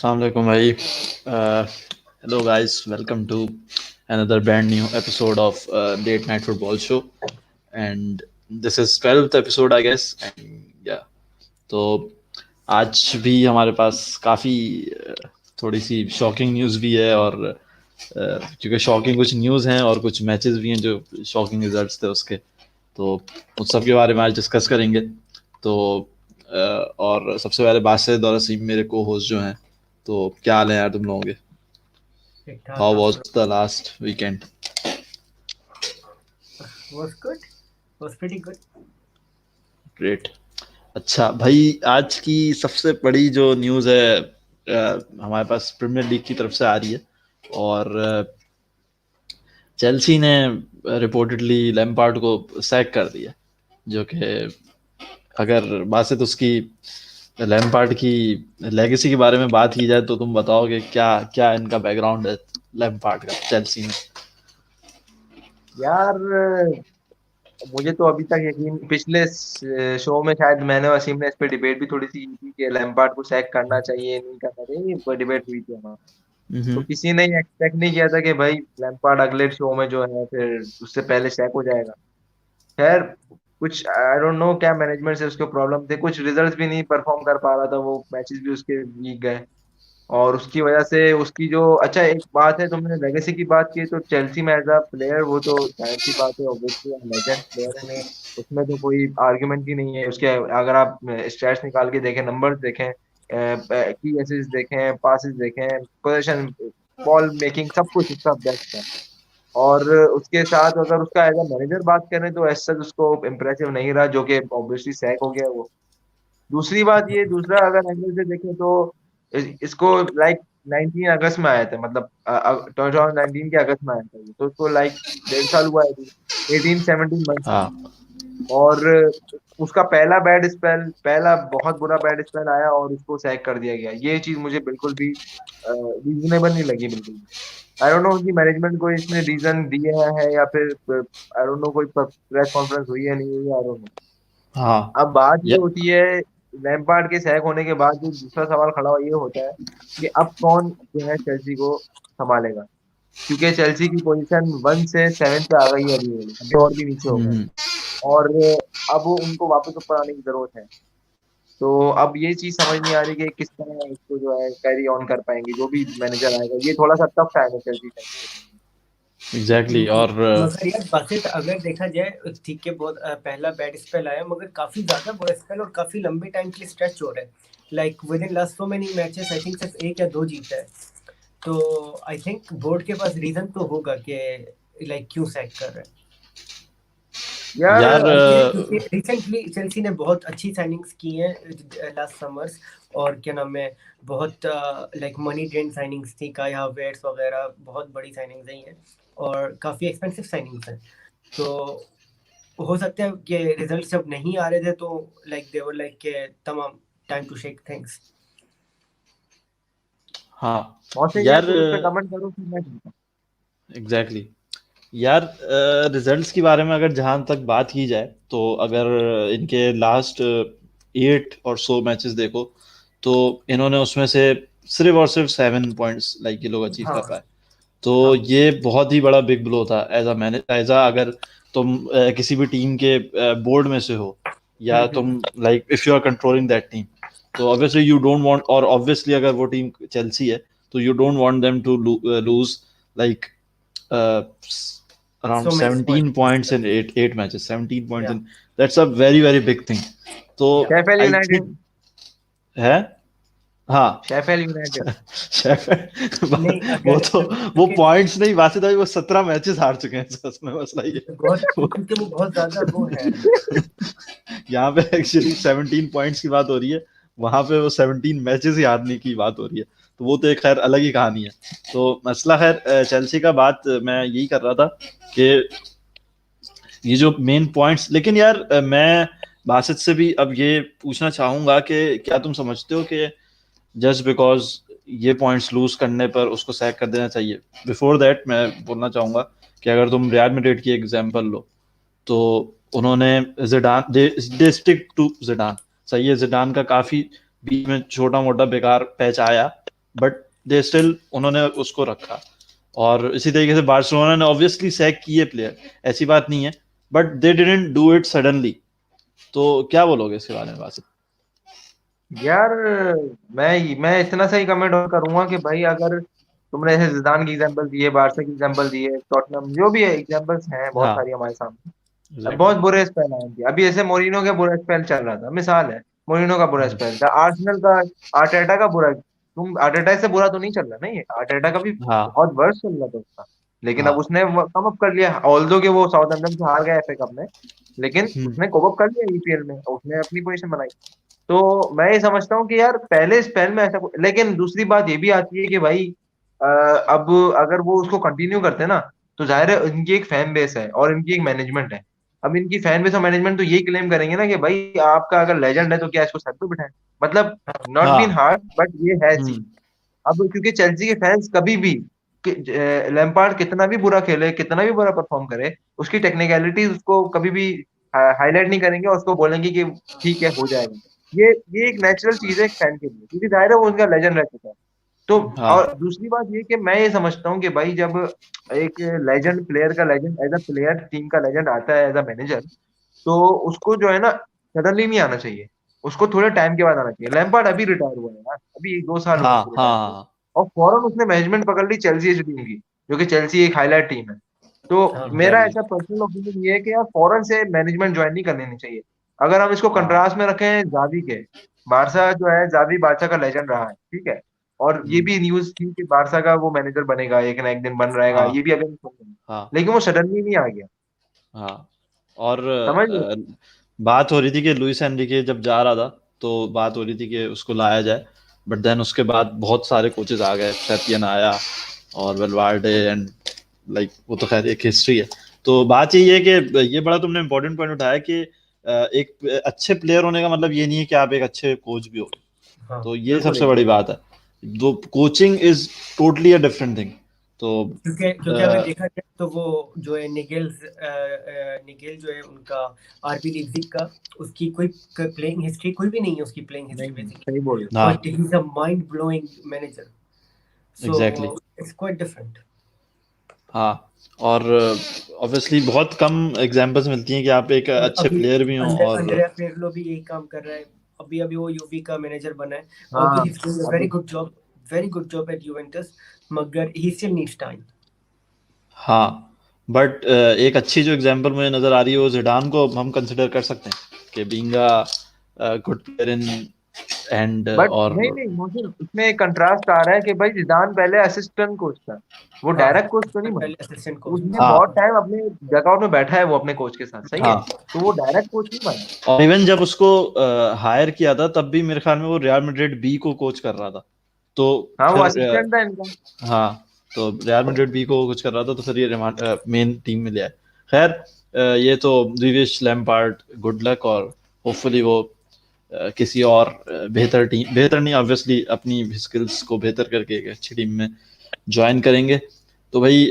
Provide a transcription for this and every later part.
Assalamu alaikum bhai. Hello guys, welcome to another brand new episode of Late Night Football Show, and this is 12th episode I guess. And yeah, तो आज भी हमारे पास काफ़ी थोड़ी सी shocking news भी है और क्योंकि शॉकिंग कुछ न्यूज़ हैं और कुछ मैचेस भी हैं जो शॉकिंग रिजल्ट्स थे उसके, तो उस सब के बारे में आज डिस्कस करेंगे। तो और सबसे पहले बादशाह और असीम मेरे को होस्ट जो हैं, तो क्या हाल है यार तुम लोगों के? ठीक ठाक हाउ आप वाज सुनाओ। The last weekend? was good was pretty good। Great. अच्छा भाई, आज की सबसे बड़ी जो न्यूज़ है हमारे पास प्रीमियर लीग की तरफ से आ रही है और चेल्सी ने रिपोर्टेडली लैम्पार्ड को सैक कर दिया, जो कि अगर बात उसकी लैम्पार्ड की लेगेसी के बारे में बात की जाए तो तुम बताओगे क्या क्या इनका बैकग्राउंड है लैम्पार्ड का चेल्सी में? यार, मुझे तो अभी तक यकीन पिछले शो में शायद मैंने और वसीम ने इस पे डिबेट भी थोड़ी सी की थी कि लैम्पार्ड को सैक करना चाहिए नहीं करना चाहिए, वो डिबेट हुई थी हमारी। तो किसी ने एक्सपेक्ट नहीं किया था कि भाई लैम्पार्ड अगले शो में जो है फिर उससे पहले सैक हो जाएगा। खैर, कुछ आई डोंट नो क्या मैनेजमेंट से उसके प्रॉब्लम थे, कुछ रिजल्ट्स भी नहीं परफॉर्म कर पा रहा था, वो मैचेस भी उसके वीक गए और उसकी वजह से उसकी जो अच्छा एक बात है, तुमने लेगेसी की बात की तो चेल्सी में एज अ प्लेयर वो तो जाहिर सी बात है, ऑब्वियसली लेजेंड प्लेयर है, उसमें तो कोई आर्गुमेंट ही नहीं है उसके। अगर आप स्टैट्स निकाल के देखें, नंबर्स देखें, की असिस्ट देखें, पासेस देखें, पोजीशन, बॉल मेकिंग, सब कुछ उसका बेस्ट है। और उसके साथ अगर उसका एज अ मैनेजर बात करें तो एज सच उसको इम्प्रेसिव नहीं रहा, जो कि ऑब्वियसली सैक हो गया वो। दूसरी बात ये, दूसरा अगर एंगल से देखें तो इसको लाइक 19 अगस्त में आए थे, मतलब 2019 के अगस्त में आया था ये, तो उसको लाइक 1.5 साल हुआ है, 18-17 मंथ्स हुए। हाँ, और उसका पहला बैड स्पेल, पहला बहुत बुरा बैड स्पेल आया और उसको सैक कर दिया गया। ये चीज मुझे बिल्कुल भी रीजनेबल नहीं लगी, बिल्कुल भी। आई डोंट नो कि मैनेजमेंट को इसने रीजन दिया है या फिर आई डोंट नो कोई प्रेस कॉन्फ्रेंस हुई है नहीं हुई, आई डोंट नो। हाँ, अब बात या, ये होती है, लैम्पार्ड के सैक होने के बाद जो दूसरा सवाल खड़ा ये होता है कि अब कौन जो है चेल्सी को संभालेगा, क्योंकि चेल्सी की पोजीशन 1 से 7 पे आ गई है, अभी और भी नीचे हो गए हम्म, और अब उनको वापस ऊपर आने की जरूरत है। तो अब ये चीज समझ नहीं आ रही कि किस तरह इसको जो है कैरी ऑन कर पाएंगे जो भी मैनेजर आएगा। ये थोड़ा सा टफ टाइम है चेल्सी के लिए। एग्जैक्टली। और मगर यार बासित अगर देखा जाए ठीक है, बहुत पहला बैड स्पेल आया मगर काफी ज्यादा बुरा स्पेल और काफी लंबे टाइम के लिए स्ट्रेच हो रहा है। Like with in last so many matches I think सिर्फ एक या दो जीता है। तो आई थिंक बोर्ड के पास रीजन तो होगा कि लाइक क्यों सैक कर रहे हैं। यार यार क्योंकि रिसेंटली चेल्सी ने बहुत अच्छी साइनिंग्स की हैं लास्ट समर्स, और क्या नाम है, बहुत लाइक मनी ड्रेन साइनिंग्स थी, काई हावर्ट्स वगैरह बहुत बड़ी साइनिंग्स हैं और काफ़ी एक्सपेंसिव साइनिंग्स हैं। तो हो सकता है कि रिजल्ट जब नहीं आ रहे थे तो लाइक दे वर लाइक के तमाम टाइम टू शेक थिंग्स। हाँ मौसे यार यार, तू इस पे कमेंट करो फिर मैं एग्जैक्टली यार, रिजल्ट्स के बारे में अगर जहाँ तक बात की जाए तो अगर इनके लास्ट 8 और 100 मैचेस देखो तो इन्होंने उसमें से सिर्फ और सिर्फ 7 पॉइंट्स लाइक ये लोग अचीव हाँ कर पाए। तो हाँ ये बहुत ही बड़ा बिग ब्लो था as a manage, as a अगर तुम किसी भी टीम के बोर्ड में से हो या तुम like if you are controlling that team, तो ऑब्वियसली यू डोंट वांट, और ऑब्वियसली अगर वो टीम चेल्सी है तो you don't want them to lose like around so many 17 points in eight matches, 17 points या in, that's a very very big thing. तो या Sheffield आई United, think है, हाँ। Sheffield United. नहीं वो अगर तो वो क्योंकि पॉइंट्स नहीं, वासित भाई वो 17 मैचेस हार चुके हैं, उसमें मसला ये बहुत वो, क्योंकि वो बहुत ज्यादा वो है। यहाँ पे एक्चुअली 17 पॉइंट्स की बात हो रही है, वहां पे वो 17 मैचेस ही हारने की बात हो रही है, तो वो तो एक खैर अलग ही कहानी है। तो मसला खैर चेल्सी का बात मैं यही कर रहा था कि ये जो मेन पॉइंट्स, लेकिन यार मैं बासित से भी अब ये पूछना चाहूंगा कि क्या तुम समझते हो कि जस्ट बिकॉज ये पॉइंट्स लूज करने पर उसको सैक कर देना चाहिए? बिफोर दैट मैं बोलना चाहूंगा कि अगर तुम रियल मैड्रिड की एग्जांपल लो तो उन्होंने Zidane, they stick to Zidane. सही है, जिडान का काफी बीच में छोटा मोटा बेकार पैच आया बट दे स्टिल उन्होंने उसको रखा। और इसी तरीके से बार्सिलोना ने ऑब्वियसली सैक किए प्लेयर, ऐसी बात नहीं है, but they didn't do it suddenly. तो क्या बोलोगे इसके बारे में बासित? यार मैं इतना सही कमेंट और करूंगा कि भाई अगर तुमने ऐसे जिदान की एग्जांपल दिए, बारसा की एग्जांपल दिए, टॉटनहम, जो भी एग्जांपल्स हैं बहुत हाँ सारी हमारे सामने, अब एग्जैक्टली। बहुत बुरे स्पेल आए थे। अभी ऐसे मोरिनो का बुरा स्पेल चल रहा था, मिसाल है, मोरिनो का बुरा स्पेल था, आर्सेनल का, आर्टेटा का बुरा, तुम आर्टेटा से बुरा तो नहीं चल रहा ना, ये आर्टेटा का भी हाँ बहुत वर्ष चल रहा था उसका, लेकिन अब हाँ। उसने कम अप कर लिया, ऑल्दो के वो साउथहैम्पटन से हार गया एफए कप में, लेकिन हम्म। उसने कोप अप कर लिया ईपीएल में, उसने अपनी पोजीशन बनाई। तो मैं ये समझता हूँ कि यार पहले स्पेल में ऐसा लेकिन दूसरी बात ये भी आती है कि भाई अब अगर वो उसको कंटिन्यू करते ना, तो जाहिर है इनकी एक फैन बेस है और इनकी एक मैनेजमेंट है। अब इनकी फैन बेस और मैनेजमेंट तो यही क्लेम करेंगे ना कि भाई आपका अगर लेजेंड है तो क्या इसको सर पे बिठाएं, मतलब नॉट बीन हाँ। हार्ड बट ये है हम्म। सीन। अब क्योंकि चेल्सी के फैंस कभी भी लैम्पार्ड कितना भी बुरा खेले, कितना भी बुरा परफॉर्म करे, उसकी टेक्निकलिटीज उसको कभी भी हाईलाइट नहीं करेंगे और उसको बोलेंगे कि ठीक है हो जाएगा। ये एक नेचुरल चीज है एक फैन के लिए, क्योंकि जाहिर है वो उनका लेजेंड रह चुका है। तो हाँ और दूसरी बात ये कि मैं ये समझता हूँ कि भाई जब एक लेजेंड प्लेयर का legend as a player team का लेजेंड आता है एज अ मैनेजर, तो उसको जो है ना सडनली नहीं आना चाहिए, उसको थोड़े टाइम के बाद आना चाहिए। लैम्पार्ड अभी रिटायर हुआ है यार, अभी 2 साल हुए हाँ उसको रिटायर हुए, हाँ और फौरन उसने मैनेजमेंट पकड़ ली चेल्सी इस टीम की, जो कि चेल्सी एक हाईलाइट टीम है। तो हाँ मेरा एग्जैक्टली। ऐसा पर्सनल ओपिनियन ये है कि यार फौरन से मैनेजमेंट ज्वाइन नहीं कर लेनी चाहिए। अगर हम इसको हाँ। कंट्रास्ट में रखें जावी के, बारसा जो है, जावी बारसा का लेजेंड रहा है, ठीक है, और ये हम्म। भी न्यूज थी कि बारसा का वो मैनेजर बनेगा, एक ना एक दिन बन रहेगा, हाँ ये भी अभी हम सुन रहे हैं। हाँ लेकिन वो सडनली नहीं आ गया, हाँ। और समझ लो। बात हो रही थी कि लुइस एनरिके जब जा रहा था, तो बात हो रही थी कि उसको लाया जाए, बट देन उसके बाद बहुत सारे कोचेस आ गए, सेपियन आया और वेलवार्डे एंड लाइक वो तो खैर एक हिस्ट्री है। तो बात यही है कि ये बड़ा तुमने इम्पोर्टेंट पॉइंट उठाया कि एक अच्छे प्लेयर होने का मतलब ये नहीं है कि आप एक अच्छे कोच भी हो। हाँ तो ये बिल्कुल सबसे बड़ी बात है। दो coaching is totally a different thing. तो क्योंकि क्योंकि अगर देखा जाए तो वो जो है निगेल जो है उनका आरबी लीप्जिग का, उसकी कोई प्लेइंग हिस्ट्री कोई भी नहीं है, उसकी प्लेइंग हिस्ट्री नहीं बेसिकली, सही बोल रहे हाँ but he is a mind blowing manager, so exactly. It's quite different. हाँ। और ऑब्वियसली बहुत कम एग्जांपल्स मिलती हैं कि आप एक और अच्छे अभी प्लेयर भी हों और अंद्रेया पिर्लो भी यही काम कर रहा है, अभी अभी वो यूवी का मैनेजर बना है, हो। ऑल्दो हाँ ही इज डूइंग अ अब very good job eight Juventus, मगर ही स्टिल नीड्स टाइम। हाँ। बट एक अच्छी जो एग्जांपल मुझे नजर आ रही है वो जिडान को हम कंसिडर कर सकते हैं कि being a good player in and but और नहीं नहीं मोहसिन, उसमें एक कंट्रास्ट आ रहा है कि भाई जिदान पहले असिस्टेंट कोच था, वो हाँ डायरेक्ट कोच तो नहीं बना। पहले असिस्टेंट कोच उसने था। हाँ बहुत टाइम अपने डगआउट में बैठा है वो अपने कोच के साथ, सही है, हाँ। तो वो डायरेक्ट कोच नहीं बना। और इवन जब उसको हायर किया था तब भी मेरे ख्याल में वो रियल मैड्रिड बी को कोच कर रहा था। तो हाँ वो फिर असिस्टेंट था इनका। हाँ, तो रियल मैड्रिड बी को कुछ कर रहा था तो फिर ये मेन टीम में ले आए। खैर ये तो we wish Lampard good luck और होपफुली वो किसी और बेहतर टीम, बेहतर नहीं ऑब्वियसली अपनी स्किल्स को बेहतर करके एक अच्छी टीम में ज्वाइन करेंगे। तो भाई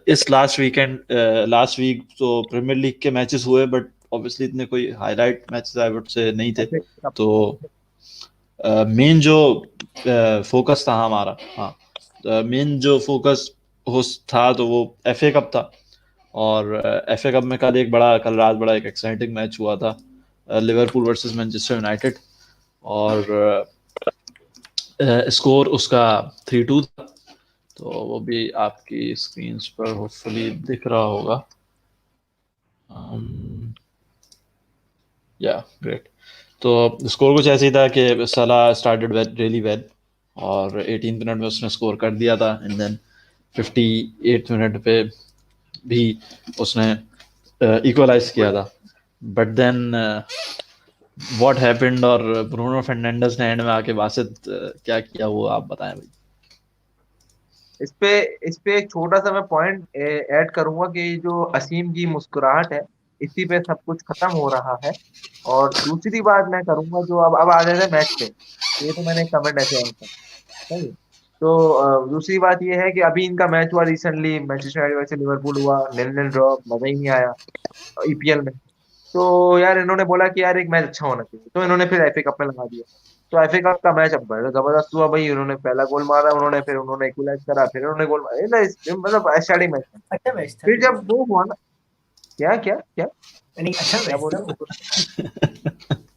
इस लास्ट वीक तो प्रीमियर लीग के मैचेस हुए बट ऑब्वियसली इतने कोई highlight matches I would say नहीं थे। ऐसे तो मेन जो फोकस था हमारा, हाँ मेन जो फोकस हो था तो वो एफए कप था। और एफए कप में कल रात बड़ा एक एक्साइटिंग मैच हुआ था, लिवरपूल वर्सेस मैनचेस्टर यूनाइटेड। और स्कोर उसका 3-2 था। तो वो भी आपकी स्क्रीन पर होपफुली दिख रहा होगा। या ग्रेट। तो स्कोर कुछ ऐसे ही था कि सला स्टार्टेड रियली वेल और 18 मिनट में उसने स्कोर कर दिया था एंड देन 58 मिनट पे भी उसने इक्वलाइज किया था। बट देन व्हाट हैपेंड और ब्रूनो फर्नांडिस ने एंड में आके बासित क्या किया वो आप बताएं भाई। इस पे इस पे एक छोटा सा मैं पॉइंट ऐड करूंगा कि जो असीम की मुस्कुराहट है, इसी पे सब कुछ खत्म हो रहा है। और दूसरी बात मैं करूंगा जो अब आ जाते हैं मैच पे, ये तो मैंने कमेंट ऐसे ऐड कर, सही है। तो दूसरी बात ये है कि अभी इनका मैच हुआ recently, Manchester United versus Liverpool हुआ, 0-0 ड्रॉ, मजा ही नहीं आया ईपीएल में। तो यार इन्होंने बोला कि यार एक मैच अच्छा होना चाहिए, तो इन्होंने फिर एफए कप में लगा दिया। तो FA कप का मैच अब बड़ा जबरदस्त हुआ भाई, उन्होंने पहला गोल मारा, फिर उन्होंने इक्वलाइज करा, फिर उन्होंने गोल मारा, मतलब एक्साइटिंग मैच था। अच्छा मैच था। फिर जब वो हुआ ना, क्या क्या क्या नहीं, अच्छा क्या मैच बोल था रहे वो। हो?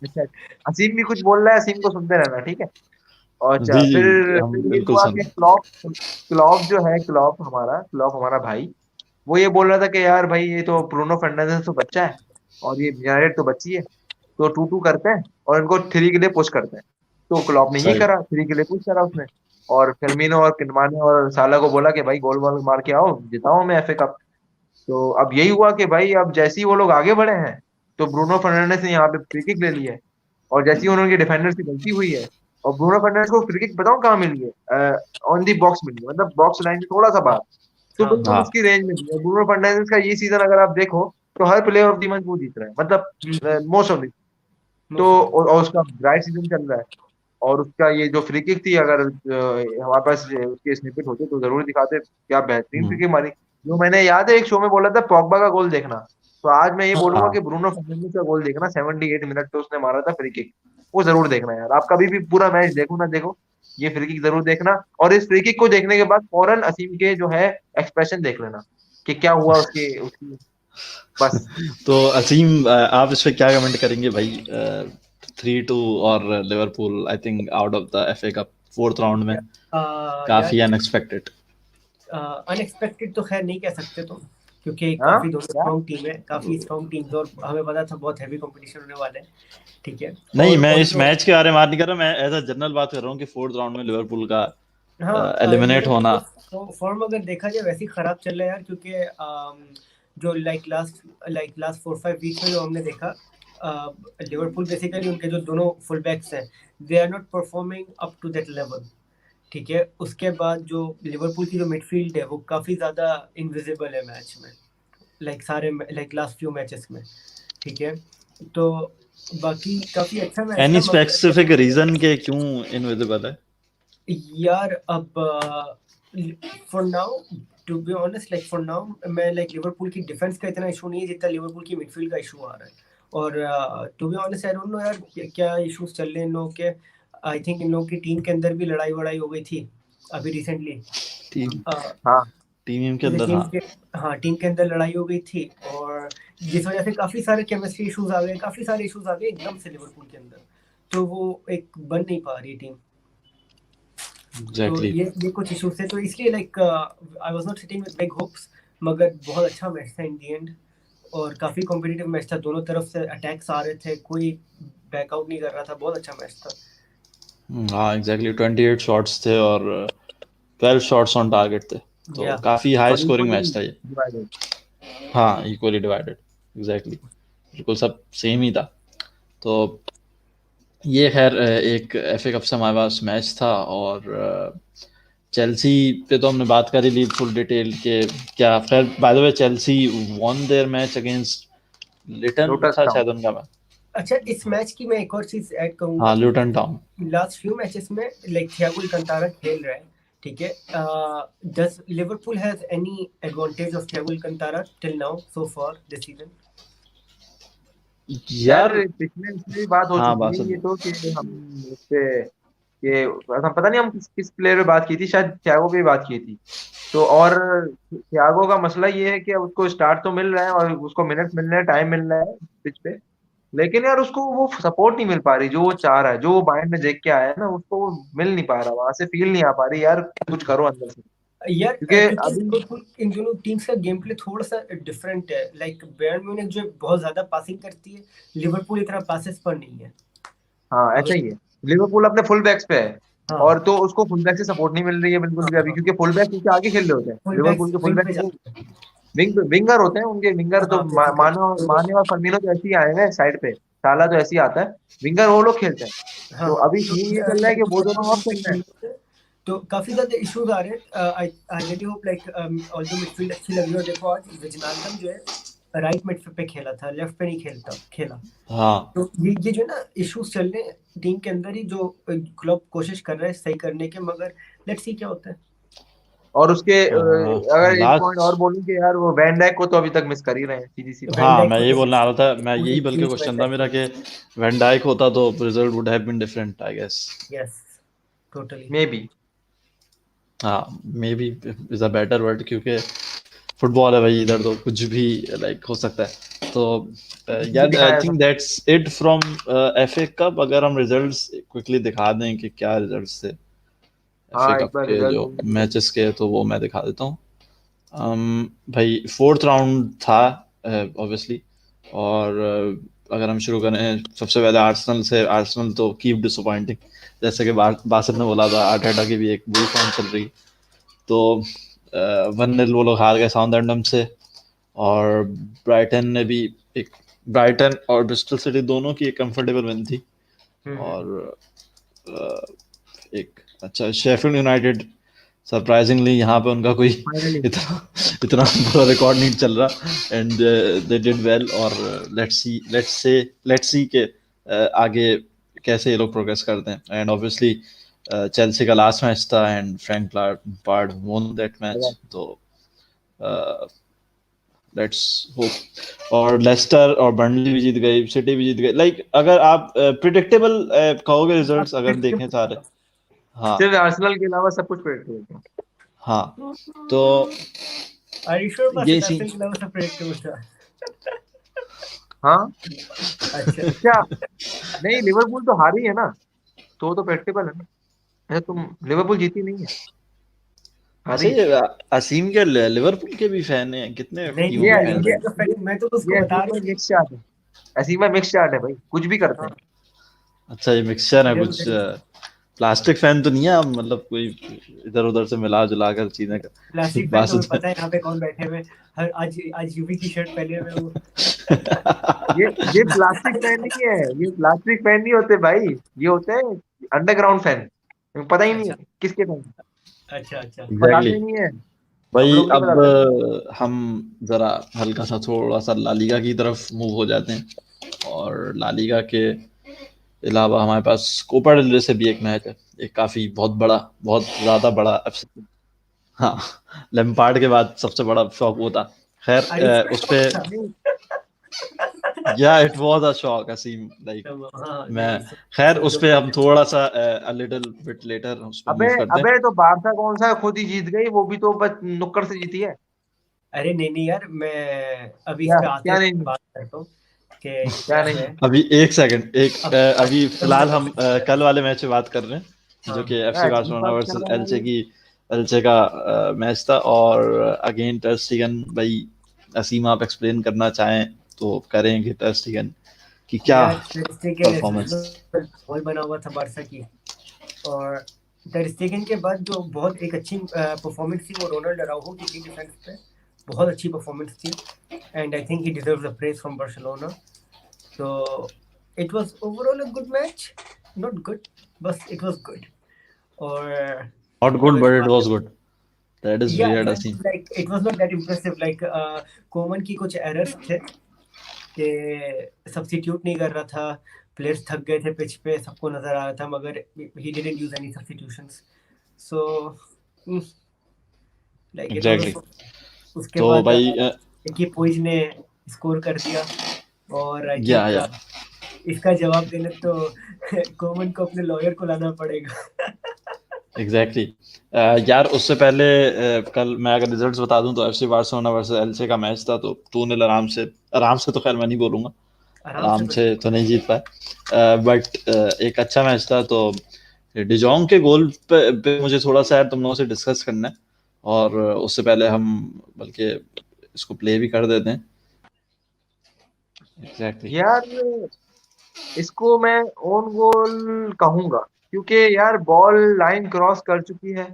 अच्छा, असीम भी कुछ बोल रहा है, असीम को सुनते रहना, ठीक है। और जी अच्छा, जी, हम फिर ये बिल्कुल हुआ सुन कि रहे क्लॉप हमारा भाई, वो ये बोल रहा था कि यार भाई ये तो ब्रूनो फर्नांडिस तो बच्चा है और ये यूनाइटेड तो बच्ची है, तो 2-2 करते हैं और इनको 3 के लिए पुश करते हैं। तो क्लॉप ने ये सही। करा, 3 के लिए पुश करा उसने, और फर्मिनो और किनमाने और साला को बोला कि भाई गोल वोल मार के आओ, जिताओ मैं FA कप। तो अब यही हुआ कि भाई अब जैसे ही वो लोग आगे बढ़े हैं, तो ब्रूनो फर्नांडिस ने यहाँ पे फ्री किक ले ली है, और जैसे ही उन्होंने डिफेंडर से गलती हुई है, और ब्रूनो फर्नांडिस को फ्री किक बताऊं कहाँ मिली है, ऑन दी बॉक्स मिली है, मतलब बॉक्स लाइन से थोड़ा सा हाँ बाहर, तो हाँ बिल्कुल हाँ उसकी रेंज में नहीं है। ब्रूनो फर्नांडिस का ये सीजन अगर आप देखो, तो हर प्लेयर ऑफ द मंथ वो जीत रहा है, मतलब मोस्ट ऑफ द, तो मोस्ट ऑफ द। और उसका ब्राइट सीजन चल रहा है। और उसका ये जो फ्री किक थी, अगर हमारे पास उसके स्निपेट होते तो जरूर दिखाते, क्या बेहतरीन फ्री हम्म, किक मारी। जो मैंने याद है एक शो में बोला था पॉगबा का गोल देखना, तो आज मैं ये बोलूंगा कि हाँ। ब्रूनो फर्नांडिस का गोल देखना, 78 मिनट पे उसने मारा था फ्री किक, वो जरूर देखना यार। आप कभी भी पूरा मैच देखो ना देखो, ये फ्री किक जरूर देखना, और इस फ्री किक को देखने के बाद फौरन असीम के जो है एक्सप्रेशन देख लेना कि क्या हुआ उसके उसकी, बस। तो असीम, आप इस पे क्या कमेंट करेंगे भाई? 3-2 और Liverpool I think out of the FA cup fourth round में, यार काफी अनएक्सपेक्टेड। अनएक्सपेक्टेड तो खैर नहीं कह सकते तुम, क्योंकि हाँ काफी दोनों क्या, स्ट्रॉन्ग टीम है, काफी स्ट्रॉन्ग टीम्स, और हमें पता था बहुत हैवी कंपटीशन होने वाला है। ठीक है। नहीं, मैं और इस जो मैच के बारे में बात नहीं कर रहा, मैं एज अ जनरल बात कर रहा हूँ कि फोर्थ राउंड में लिवरपूल का हाँ, एलिमिनेट लिवरपूल होना। का फॉर्म अगर देखा जाए वैसे ही खराब चल रहा है यार, क्योंकि जो लास्ट 4-5 वीक्स में जो हमने देखा, लिवरपूल बेसिकली उनके जो दोनों फुल बैक्स हैं, they are not performing up to that level. ठीक है। उसके बाद जो लिवरपूल की जो मिडफील्ड है वो काफी ज्यादा इनविजिबल है मैच में, लास्ट फ्यू मैचेस में। ठीक है। तो बाकी काफी अच्छा मैच एनी था, मगर स्पेसिफिक रीजन के क्यों इनविजिबल है? यार अब for now, to be honest, for now मैं लिवरपूल की डिफेंस का इतना इशू नहीं है जितना लिवरपूल की मिडफील्ड का इशू आ रहा है। और to be honest I don't know यार क्या इश्यूज चल रहे हैं इन लोगों के। आई थिंक इन लोगों की टीम के अंदर भी लड़ाई वड़ाई हो गई थी अभी रिसेंटली। टीम हाँ टीम के टीम अंदर, हाँ। के हाँ, टीम के अंदर लड़ाई हो गई थी, और जिस वजह से काफी सारे केमिस्ट्री इश्यूज आ गए, काफी सारे इश्यूज आ गए एकदम से लिवरपूल के अंदर। तो वो एक बन नहीं पा रही टीम। तो एग्जैक्टली। ये कुछ इश्यूज थे, तो इसलिए I was not sitting with big hopes. मगर बहुत अच्छा मैच था इन दी एंड, और काफी कॉम्पिटिटिव मैच था, दोनों तरफ से अटैक्स आ रहे थे, कोई बैकआउट नहीं कर रहा था, बहुत अच्छा मैच था। हाँ एग्जैक्टली, 28 शॉट्स थे और 12 शॉट्स ऑन टारगेट थे, तो या काफी हाई और स्कोरिंग इक्वली मैच था ये। डिवाइडेड। हाँ, इक्वली डिवाइडेड, एग्जैक्टली, बिल्कुल सब सेम ही था। तो ये खैर एक FA कप से हमारे पास मैच था, और चेल्सी पे तो हमने बात कर ही ली फुल डिटेल के। क्या खैर, by the way, Chelsea won their match against Luton लोटस था टाउन। शायद उनका मैच। अच्छा, इस मैच की मैं एक और चीज ऐड करूंगा। हाँ, Luton town. Last few matches में थियागो अल्कांटारा खेल रहा है। ठीक है। Does Liverpool has any advantage of Thiago Alcantara till now so far this season? यार यार, पिछले इसमें भी बात हो हाँ, चुकी बात है, सुन। ये तो कि हम इस पे, ये हम पता नहीं हम किस प्लेयर पे बात की थी, शायद थियागो पे बात की थी। तो और थियागो का मसला ये है कि अब उसको स्टार्ट तो मिल रहा है और उसको मिनट मिल रहे हैं, टाइम मिल रहा है पिच पे, लेकिन यार उसको वो सपोर्ट नहीं मिल पा रही जो वो चाह रहा है, जो वो माइंड में देख के आया है ना, उसको वो मिल नहीं पा रहा, वहां से फील नहीं आ पा रही यार, कुछ करो अंदर से, यार क्योंकि क्योंकि अभी। लिवरपूल इन दोनों टीम्स का गेम प्ले थोड़ा सा डिफरेंट है। बायर्न म्यूनिख जो बहुत ज्यादा पासिंग करती है, लिवरपूल इतना पासेस पर नहीं है। हाँ ऐसा अगर ही है, लिवरपूल अपने फुल बैक्स पे है, हाँ और तो उसको फुल बैक से सपोर्ट नहीं मिल रही है बिल्कुल हाँ भी अभी, हाँ, क्योंकि फुल बैक उनके आगे खेल रहे होते हैं, फुल लिवरपूल बैक्स के फुल विंग बैक पे वो जाते हैं। विंगर होते हैं उनके, विंगर तो हाँ बेसिकली। माने और फर्मिनो तो ऐसे ही आए हैं साइड पे, साला तो ऐसे ही आता है, विंगर वो लोग खेलते हैं। हाँ तो हाँ, अभी तो सीन ये चल रहा है कि वो दोनों ऑफ चल रहे हैं। तो काफी ज्यादा इश्यूज आ रहे हैं। I really hope although midfield अच्छी लगी, और देखो आज विजनाल्डम जो है राइट मिड पे खेला था, लेफ्ट पे नहीं खेला। हाँ, तो ये जो ना इश्यूज चल रहे हैं टीम के अंदर ही, जो क्लब कोशिश कर रहा है सही करने के, मगर लेट्स सी क्या होता है। और उसके अगर एक पॉइंट और लास्ट बोलूं कि यार वो वैन डाइक को तो अभी तक मिस कर ही रहे हैं, सीधी सी बात। वैन हाँ डाइक मैं को यही तो बोलने आ रहा था, मैं पूरे यही बल्कि ह्यूज क्वेश्चन मैच था है। मेरा कि वैन डाइक होता तो result would have been different I guess. Yes totally. Maybe. हाँ maybe is a better word, क्योंकि फुटबॉल है भाई, इधर तो कुछ भी लाइक हो सकता है। तो यार आई दिखाया थिंक सब। That's it from FA cup. अगर हम रिजल्ट्स क्विकली दिखा दें कि क्या रिजल्ट्स थे एफए हाँ एक कप बार के रिजल्ट जो देख लो। मैचेस के, तो वो मैं दिखा देता हूँ। भाई फोर्थ राउंड था ऑब्वियसली, और अगर हम शुरू करें सबसे पहले आर्सेनल से, आर्सेनल तो कीप डिसअपॉइंटिंग, जैसे कि बासित ने बोला था, आर्टेटा की भी एक बुरी फॉर्म चल रही। तो 1-0 वो लोग हार गए साउथहैम्पटन से। और ब्राइटन ने भी एक, ब्राइटन और ब्रिस्टल सिटी दोनों की एक कंफर्टेबल विन थी। हम्म। और अ, एक अच्छा शेफील्ड यूनाइटेड, सरप्राइजिंगली यहाँ पे उनका कोई फाइनली। इतना इतना बुरा रिकॉर्ड नहीं चल रहा, एंड दे डिड वेल। और लेट्स सी के आगे कैसे ये लोग प्रोग्रेस करते हैं। एंड ऑब्वियसली चेल्सी का लास्ट मैच था एंड फ्रैंक लाम्पार्ड वोन दैट मैच। तो लेट्स होप। और लेस्टर और बर्नली भी जीत गई, सिटी भी जीत गई। लाइक अगर आप प्रिडिक्टेबल कहोगे रिजल्ट्स अगर देखें सारे। हाँ सिर्फ आर्सेनल के अलावा सब कुछ प्रेडिक्टेबल था। हाँ। तो आर यू श्योर ये बासित सीन, आर्सेनल के अलावा सब प्रेडिक्टेबल था? हाँ। अच्छा। अच्छा। नहीं लिवरपूल तो हारी है ना, तो प्रेडिक्टेबल है ना। अरे तुम, लिवरपूल जीती नहीं है, अच्छा हारी है। ये असीम के लिवरपूल के भी फैन हैं, कितने नहीं टीमों ये के फैन ये हैं? तो fact- मैं तो उसको ये बता असीम रहा भाई हूँ। मिक्स चाट है। असीम भाई मिक्स चाट है भाई, कुछ भी करते हाँ, हैं। अच्छा ये मिक्सचर है इधर कुछ, उधर प्लास्टिक फैन तो नहीं है आप, मतलब कोई इधर उधर से मिला जुला कर चीजें कर प्लास्टिक फैन बात तुम्हें पता है यहाँ पे कौन बैठे हुए हैं? हर आज आज यूवी की शर्ट पहने हुए वो। ये ये प्लास्टिक फैन नहीं है, ये प्लास्टिक फैन नहीं होते भाई, ये होते हैं अंडरग्राउंड फैन। पता ही नहीं अच्छा है किसके फैन, अच्छा अच्छा। एग्जैक्टली। बताते ही नहीं है। हम भाई लोग नहीं अब बताते। हम जरा हल्का सा थोड़ा सा ला लीगा की तरफ मूव हो जाते हैं। और ला लीगा के अलावा हमारे पास कोपा डेल रे से भी एक मैच है, एक काफी बहुत बड़ा, बहुत ज्यादा बड़ा upset। हाँ लैम्पार्ड के बाद सबसे बड़ा शॉक वो था। खैर आर यू उस पे, श्योर था? नहीं। या इट वाज अ शॉक असीम लाइक। हाँ मैं नहीं खैर उस समझो। पे हम थोड़ा सा अ लिटिल बिट लेटर उस पे अबे मूव करते हैं। अबे तो बारसा कौन सा खुद ही जीत गई, वो भी तो बस नुक्कड़ से जीती है। अरे नहीं नहीं यार, मैं अभी इस क्या पे आते क्या हैं नहीं, बात करता हूँ कि क्या क्या नहीं। है। अभी एक सेकंड, अब अभी अच्छा फिलहाल हम कल वाले मैच पे बात कर रहे हैं, जो हाँ कि क्या एफसी बार्सिलोना चीपा वर्सेस क्या एल्चे की, एल्चे का मैच था। और अगेन टर स्टीगन भाई, असीम आप एक्सप्लेन करना चाहें तो करें कि टर स्टीगन की क्या यार टर स्टेगन परफॉर्मेंस। बॉल बना हुआ था बारसा की। और टर स्टेगन के बाद जो बहुत एक अच्छी परफॉर्मेंस थी वो रोनाल्ड अराउहो की थी डिफेंस पे। बहुत अच्छी परफॉर्मेंस थी and I think he deserves the praise from Barcelona. तो it was overall a good match, not good, बस इट वाज गुड। और नॉट गुड अगर बट इट बात, वाज गुड, दैट इज या weird Aseem. Like it was not that impressive like common की कुछ errors थे कि सब्स्टिट्यूट नहीं कर रहा था, प्लेयर्स थक गए थे पिच पे, सबको नजर आ रहा था, मगर he didn't use any substitutions. So like it exactly. Was. उसके तो बाद भाई की पोइज ने स्कोर कर दिया। और आई या थिंक या इसका जवाब देने तो कोमन को अपने लॉयर को लाना पड़ेगा। एग्जैक्टली यार उससे पहले कल मैं अगर रिजल्ट्स बता दूं तो एफसी बार्सिलोना वर्सेस एल्चे का मैच था। तो 2-0 आराम से तो खैर मैं नहीं बोलूंगा, आराम से आराम तो से ठीक। तो नहीं जीत पाए, बट एक अच्छा मैच था। तो डिजोंग के गोल पे मुझे थोड़ा सा यार तुम लोगों से डिस्कस करना है। और उससे पहले हम बल्कि इसको प्ले भी कर देते हैं। एग्जैक्टली यार इसको मैं ओन गोल कहूंगा, क्योंकि यार बॉल लाइन क्रॉस कर चुकी है।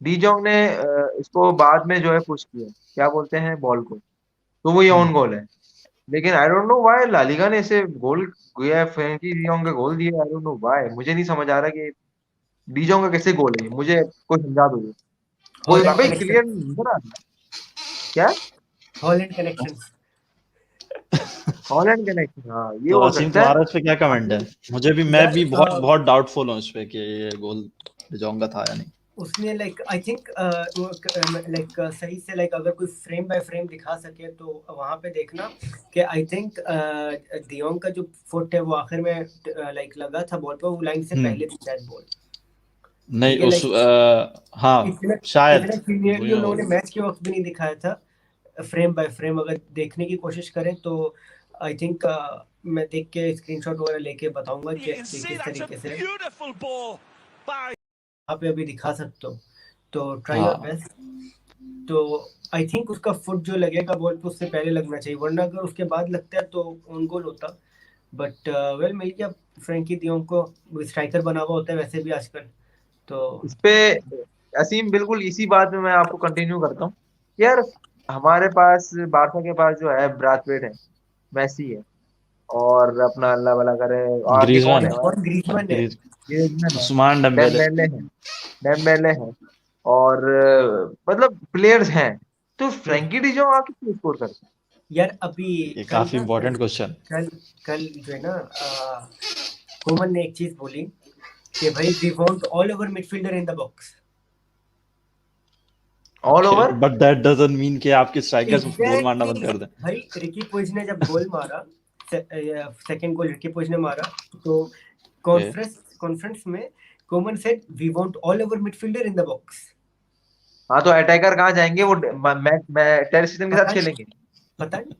डीजोंग ने इसको बाद में जो है पुश किया, क्या बोलते हैं बॉल को, तो वो ये ऑन गोल है। लेकिन आई डोंट नो व्हाई लालिगा ने इसे गोल दिया, फ्रैंकी डियोंग का गोल दिया। आई डोंट नो व्हाई, मुझे नहीं समझ आ रहा कि डीजोंग का कैसे गोल है, मुझे कोई समझा दो। कोई हॉलैंड अबे कनेक्शन। क्लियर नजर आ रहा है। क्या? Holland connection. हॉलैंड कनेक्शन, हाँ ये तो हो असीम सकता है। तुम्हारा इस पे क्या कमेंट है? बाकी मुझे भी, मैं यार भी बहुत बहुत डाउटफुल हूँ इस पे कि ये गोल डिजोंग का था या नहीं। उसने लाइक आई थिंक लाइक सही से लाइक अगर कोई फ्रेम बाय फ्रेम दिखा सके तो वहां पे देखना कि आई थिंक डियोंग का जो फुट है वो आखिर में लाइक लगा था बॉल पे, वो लाइन से पहले थी शायद बॉल। नहीं ठीक है, उस लाइक हाँ इतना शायद इतना क्लियरली वही उन लोगों ने होगा। मैच के वक्त भी नहीं दिखाया था फ्रेम बाय फ्रेम। अगर देखने की कोशिश करें तो आई थिंक मैं देख के स्क्रीनशॉट वगैरह लेके बताऊंगा कि किस तरीके से आप अभी दिखा सकते हो, तो ट्राई योर हाँ बेस्ट। तो आई थिंक उसका फुट जो लगेगा बॉल पे उससे पहले लगना चाहिए, वरना अगर उसके बाद लगता है तो ऑन गोल होता। बट वेल मिल गया फ्रैंकी डियोंग को, स्ट्राइकर बना हुआ होता है वैसे भी आजकल तो। इस पे असीम बिल्कुल इसी बात में मैं आपको कंटिन्यू करता हूँ यार। हमारे पास बारसा के पास जो है ब्राथवेट है, मेसी है, और अपना अल्लाह भला करे और भी ग्रीजमान कौन है, है भाई, ग्रीजमान है। ग्रिezmann है, उस्मान डेम्बेले। डेम्बेले है, डेम्बेले है, और मतलब प्लेयर्स हैं। तो फ्रैंकी डिजोंग आके क्यों स्कोर करता यार अभी ये कल काफी ना इंपॉर्टेंट क्वेश्चन। कल कल जो है ना कोमन ने एक चीज बोली कि भाई we want all over midfielder in the box. All okay over? But that doesn't mean कि आपके स्ट्राइकर्स गोल मारना बंद एग्जैक्टली कर दें। भाई रिकी पुज ने जब गोल मारा, सेकंड गोल रिकी पुज ने मारा, तो ओके कॉन्फ्रेंस में Koeman said we want all over midfielder in the box. हाँ, तो अटैकर कहाँ जाएंगे? वो मैं टेर स्टेगन के साथ पता नहीं, खेलेंगे। पता नहीं,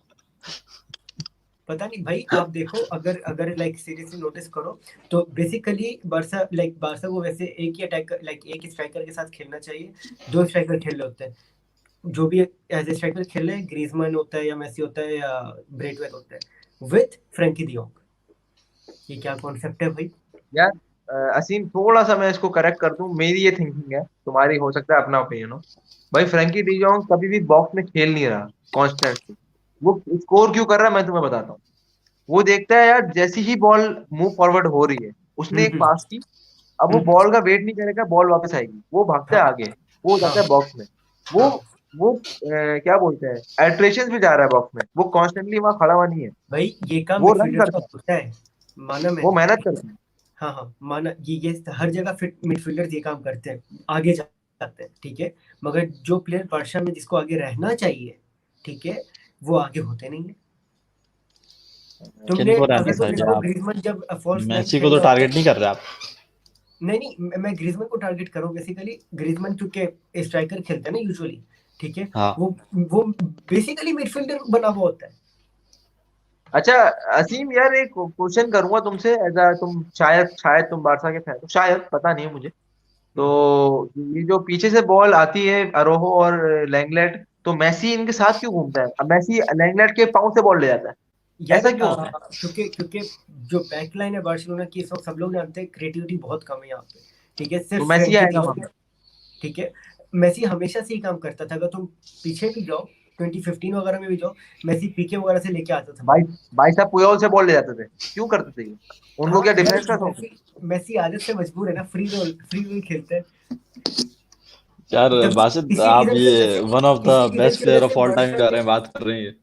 पता नहीं भाई। आप देखो, अगर अगर लाइक सीरियसली नोटिस करो तो बेसिकली बारसा को वैसे एक ही अटैकर लाइक एक स्ट्राइकर के साथ खेलना चाहिए। दो स्ट्राइकर खेल रहे होते हैं, जो भी एज ए स्ट्राइकर खेल रहे हैं, ग्रीजमैन होता है या मेसी होता है या ब्रेटवेट होता है विथ फ्रैंकी डियोंग। ये क्या कॉन्सेप्ट है भाई? यार असीम, थोड़ा सा मैं इसको करेक्ट कर दूं, मेरी ये थिंकिंग है, तुम्हारी हो सकता है अपना ओपिनियन हो। भाई फ्रैंकी डिजोंग कभी भी बॉक्स में खेल नहीं रहा कॉन्स्टेंटली। वो स्कोर क्यों कर रहा है मैं तुम्हें बताता हूँ। वो देखता है यार, जैसी ही बॉल मूव फॉरवर्ड हो रही है, उसने एक हम्म। पास की, अब वो हम्म। बॉल का वेट नहीं करेगा, बॉल वापस आएगी, वो भागता है हाँ आगे, वो हाँ जाता है बॉक्स में। वो हाँ वो क्या बोलते हैं, अल्ट्रेशन भी जा रहा है बॉक्स में, वो कॉन्स्टेंटली वहां खड़ा हुआ नहीं है, भाई, ये काम वो रन मिडफील्डर का करता है, होता है, माना वो मैंने। मेहनत करता है। हाँ हाँ माना, ये हर जगह फिट मिडफील्डर ये काम करते हैं, आगे जाते हैं, ठीक है। मगर जो प्लेयर बादशाह में जिसको आगे रहना चाहिए, ठीक है, वो आगे होते नहीं है। तुमने किनको रहना अगर तुमने चाहिए देखो आप? ग्रीजमैन जब फॉल्स नाइन मैसी को खेल तो रहा होता है। टारगेट नहीं कर रहे आप? नहीं नहीं, मैं ग्रीजमैन को टारगेट करूँ बेसिकली। ग्रीजमैन क्योंकि स्ट्राइकर खेलता है ना यूजुअली, ठीक है। हाँ वो बेसिकली मिडफील्डर बना हुआ होता है। अच्छा असीम यार, एक क्वेश्चन करूंगा तुमसे, एज तुम शायद शायद तुम बारसा के फैन हो, शायद, पता नहीं है मुझे। तो हम्म। ये जो पीछे से बॉल आती है अरोहो और लैंगलेट, तो मेसी इनके साथ क्यों घूमता है? अब मेसी लैंगलेट के पाँव से बॉल ले जाता है, यार ऐसा क्यों होता है? क्योंकि क्योंकि जो बैक लाइन है बार्सिलोना की, इस वक्त सब लोग जानते हैं क्रिएटिविटी बहुत कम है यहाँ पे, ठीक है। तो सिर्फ मेसी फ्रैंकी आएगा वहां डियोंग पे। है, ठीक है। मेसी हमेशा से ही काम करता था, अगर तुम पीछे भी जाओ 2015 वगैरह में भी जाओ, मेसी पीके वगैरह से लेके आता था भाई बॉल। भाई साहब पुयोल से बॉल ले जाते थे, क्यों करते थे ये? उनको हाँ क्या यार, डिफेंस का शौक है? मेसी आदत से मजबूर है ना, फ्री रोल खेलते हैं। यार जब बासित इसी आप रीजन की वजह ये से वन ऑफ द इसी रीजन बेस्ट की वजह प्लेयर से ऑफ ऑल टाइम बादशाह कर ने रहे हैं, बात कर रहे हैं ये।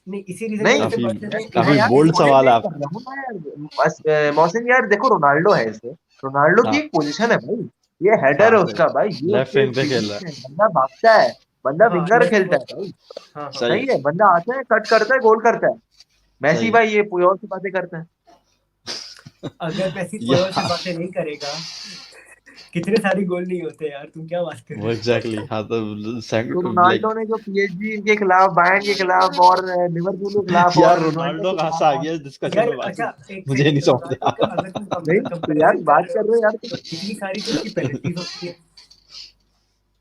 नहीं, इसी रीजन की नहीं, वजह से काफी बादशाह ने मैं काफी यार बोल्ड सवाल है एक्सप्लेन आप। कर रहा हूँ ना यार। बस मोहसिन यार, देखो रोनाल्डो है इसे, रोनाल्डो की हाँ एक पोजीशन है भाई, ये हेडर हाँ है सही, उसका भाई, ये लेफ्ट उसकी विंग एक पे खेल रहा फिनिशिंग है, बंदा भागता है, बंदा हाँ विंगर लेफ्ट खेलता है फुट। भाई। हाँ है। हाँ सही सही है है, बंदा आता है, कट करता है, गोल करता है। सही मैसी है। भाई ये पुयोल से बातें करता है। अगर मेसी पुयोल से या बातें नहीं करेगा, कितने सारे गोल नहीं होते यार, तुम क्या बात कर वो रहे हो? एग्जैक्टली हाँ तो तो लाइक रोनाल्डो ने जो पीएसजी के खिलाफ, बायर्न के खिलाफ और लिवरपूल के खिलाफ यार और यूनाइटेड रोनाल्डो के कहाँ खिलाफ से आ और गया इस डिस्कशन यार में अच्छा, बासित? एक मुझे नहीं सेकंड, समझ रोनाल्डो का आ अगर तुम नहीं, तो यार कंपैरिजन कर बात रहे हो कर रहे हो यार तो इतनी सारी तो उसकी पेनल्टीज होती है,